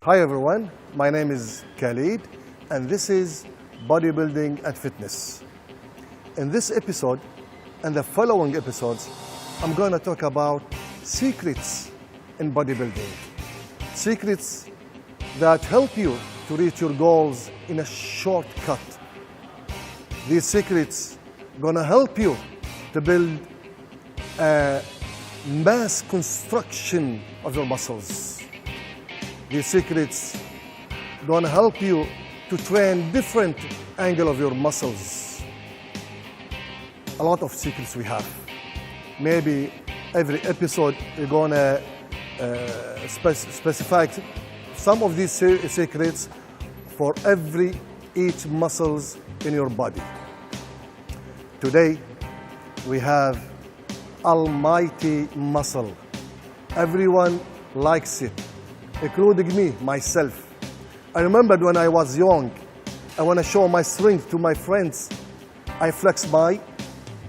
Hi everyone, my name is Khaled and this is Bodybuilding and Fitness. In this episode and the following episodes, I'm going to talk about secrets in bodybuilding. Secrets that help you to reach your goals in a shortcut. These secrets are going to help you to build a mass construction of your muscles. These secrets are going to help you to train different angle of your muscles. A lot of secrets we have. Maybe every episode we're going to specify some of these secrets for each muscles in your body. Today we have almighty muscle. Everyone likes it, including me, myself. I remembered when I was young, I want to show my strength to my friends. I flex my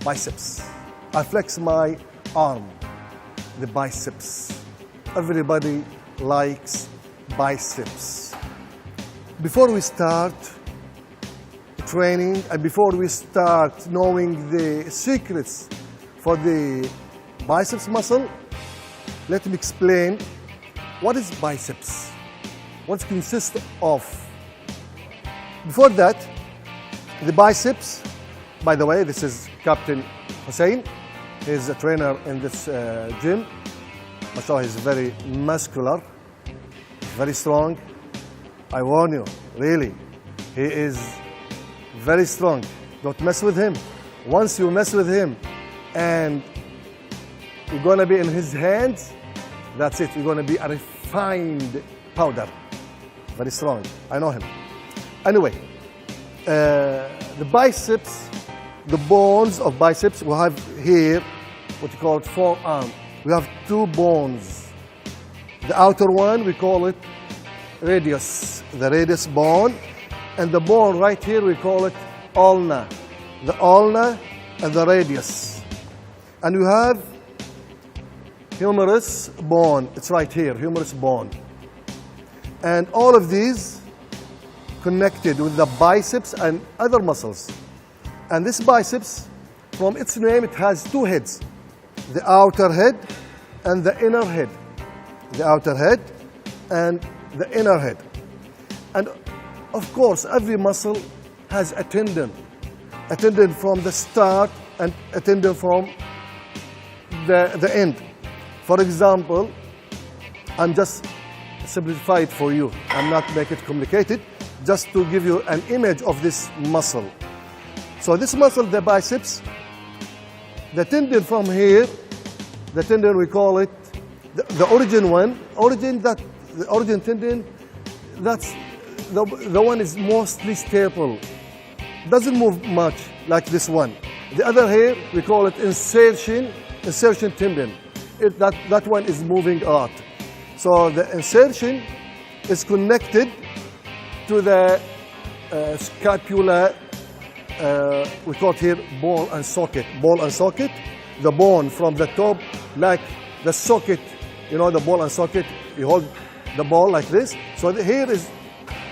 biceps. I flex my arm, the biceps. Everybody likes biceps. Before we start training and before we start knowing the secrets for the biceps muscle, let me explain what is biceps, what it consists of. Before that, the biceps, by the way, this is Captain Hussein. He's a trainer in this gym. MashaAllah, he's very muscular, very strong. I warn you, really, he is very strong. Don't mess with him. Once you mess with him and you're going to be in his hands, that's it. You're going to be a refined powder. Very strong. I know him. Anyway, the biceps, the bones of biceps, we have here what you call it forearm. We have two bones. The outer one, we call it radius, the radius bone. And the bone right here, we call it ulna. The ulna and the radius. And you have humerus bone. It's right here, humerus bone. And all of these connected with the biceps and other muscles. And this biceps, from its name, it has two heads. The outer head and the inner head. The outer head and the inner head. And of course, every muscle has a tendon from the start and a tendon from the end. For example, I'm just simplified for you. I'm not making it complicated, just to give you an image of this muscle. So this muscle, the biceps, the tendon from here, the tendon we call it, the origin one, the origin tendon, that's the one is mostly stable. Doesn't move much like this one. The other here, we call it insertion tendon. That one is moving a lot. So the insertion is connected to the scapula, we call it here ball and socket. Ball and socket, the bone from the top, like the socket, you know, the ball and socket, you hold the ball like this. So here is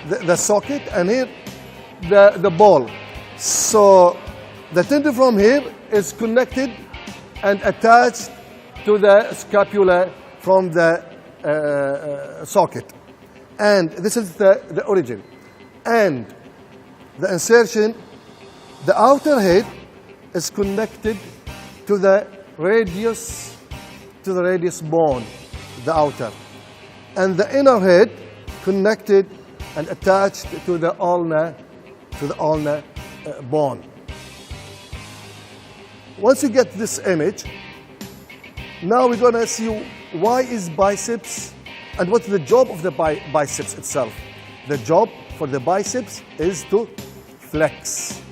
the socket and here the ball. So the tendon from here is connected and attached to the scapula from the socket. And this is the origin. And the insertion, the outer head is connected to the radius bone, the outer. And the inner head connected and attached to the ulna bone. Once you get this image, now we're going to see why is biceps and what's the job of the biceps itself. The job for the biceps is to flex.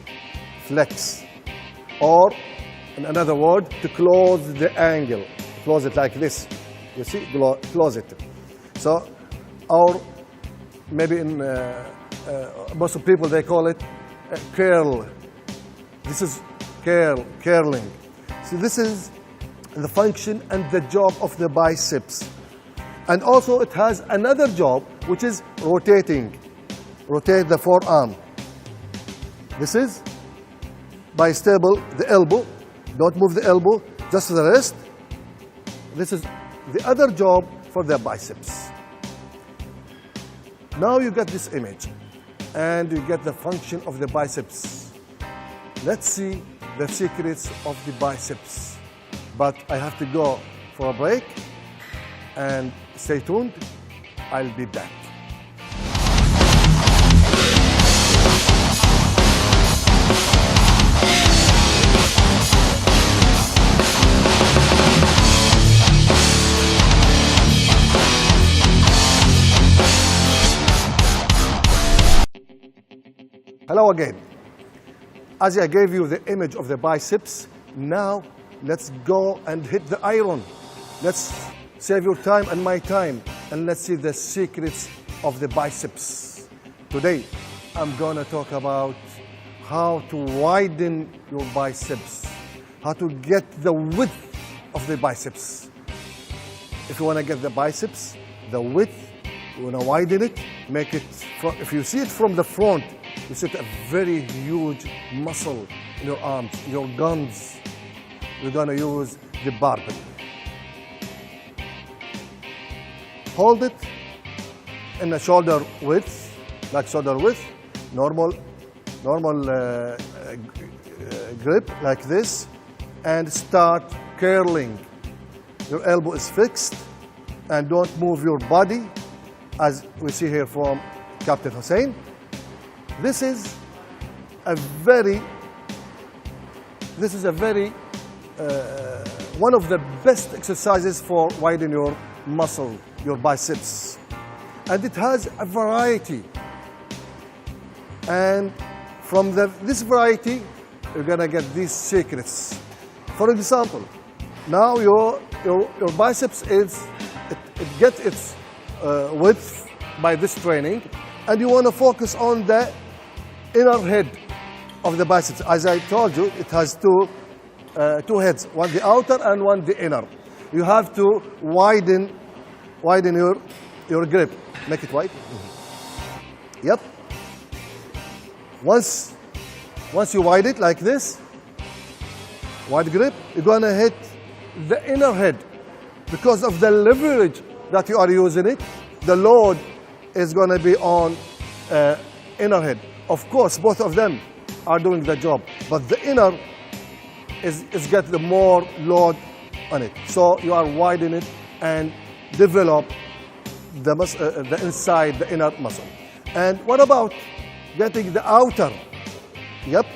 Or, in another word, to close the angle. Close it like this. You see? Close it. So, or maybe in most of people, they call it curl. This is curling. So this is the function and the job of the biceps. And also it has another job which is rotating. Rotate the forearm. This is bistable, the elbow. Don't move the elbow, just the wrist. This is the other job for the biceps. Now you get this image and you get the function of the biceps. Let's see the secrets of the biceps. But I have to go for a break and stay tuned. I'll be back. Hello again. As I gave you the image of the biceps, now let's go and hit the iron. Let's save your time and my time, and let's see the secrets of the biceps. Today, I'm gonna talk about how to widen your biceps, how to get the width of the biceps. If you wanna get the biceps, the width, you wanna widen it, make it, if you see it from the front, you see a very huge muscle in your arms, your guns. You're gonna use the barbell. Hold it in a shoulder width, like shoulder width, normal grip like this, and start curling. Your elbow is fixed, and don't move your body, as we see here from Captain Hussein. This is a very one of the best exercises for widening your muscle, your biceps. And it has a variety. And from this variety, you're gonna get these secrets. For example, now your biceps it gets its width by this training, and you wanna focus on the inner head of the biceps. As I told you, it has two heads, one the outer and one the inner. You have to widen your grip. Make it wide. Yep. Once you widen it like this, wide grip, you're gonna hit the inner head. Because of the leverage that you are using it, the load is gonna be on inner head. Of course, both of them are doing the job, but the inner is get the more load on it. So you are widening it and develop the inside, the inner muscle. And what about getting the outer? Yep,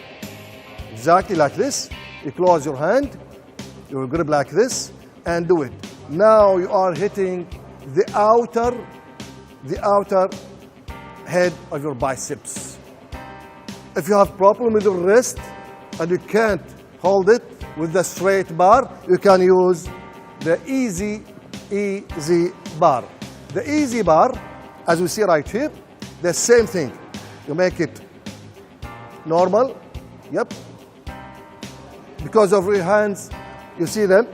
exactly like this. You close your hand, you grip like this, and do it. Now you are hitting the outer head of your biceps. If you have problem with your wrist and you can't hold it with the straight bar, you can use the easy bar. The easy bar, as we see right here, the same thing. You make it normal, yep. Because of your hands, you see them,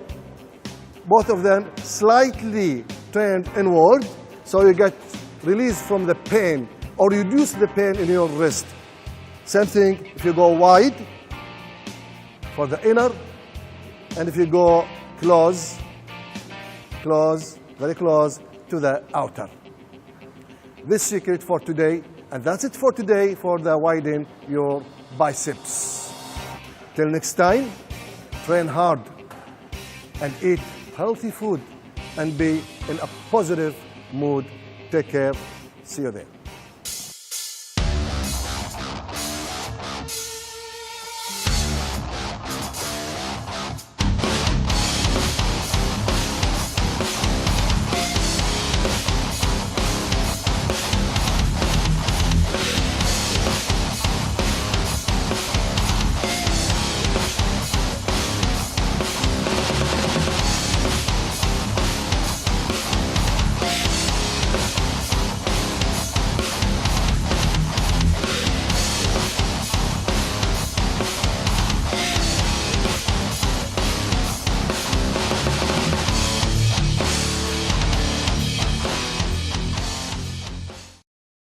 both of them slightly turned inward, so you get release from the pain or reduce the pain in your wrist. Same thing if you go wide for the inner, and if you go close, very close to the outer. This secret for today, and that's it for today for the widen your biceps. Till next time, train hard and eat healthy food and be in a positive mood. Take care. See you there.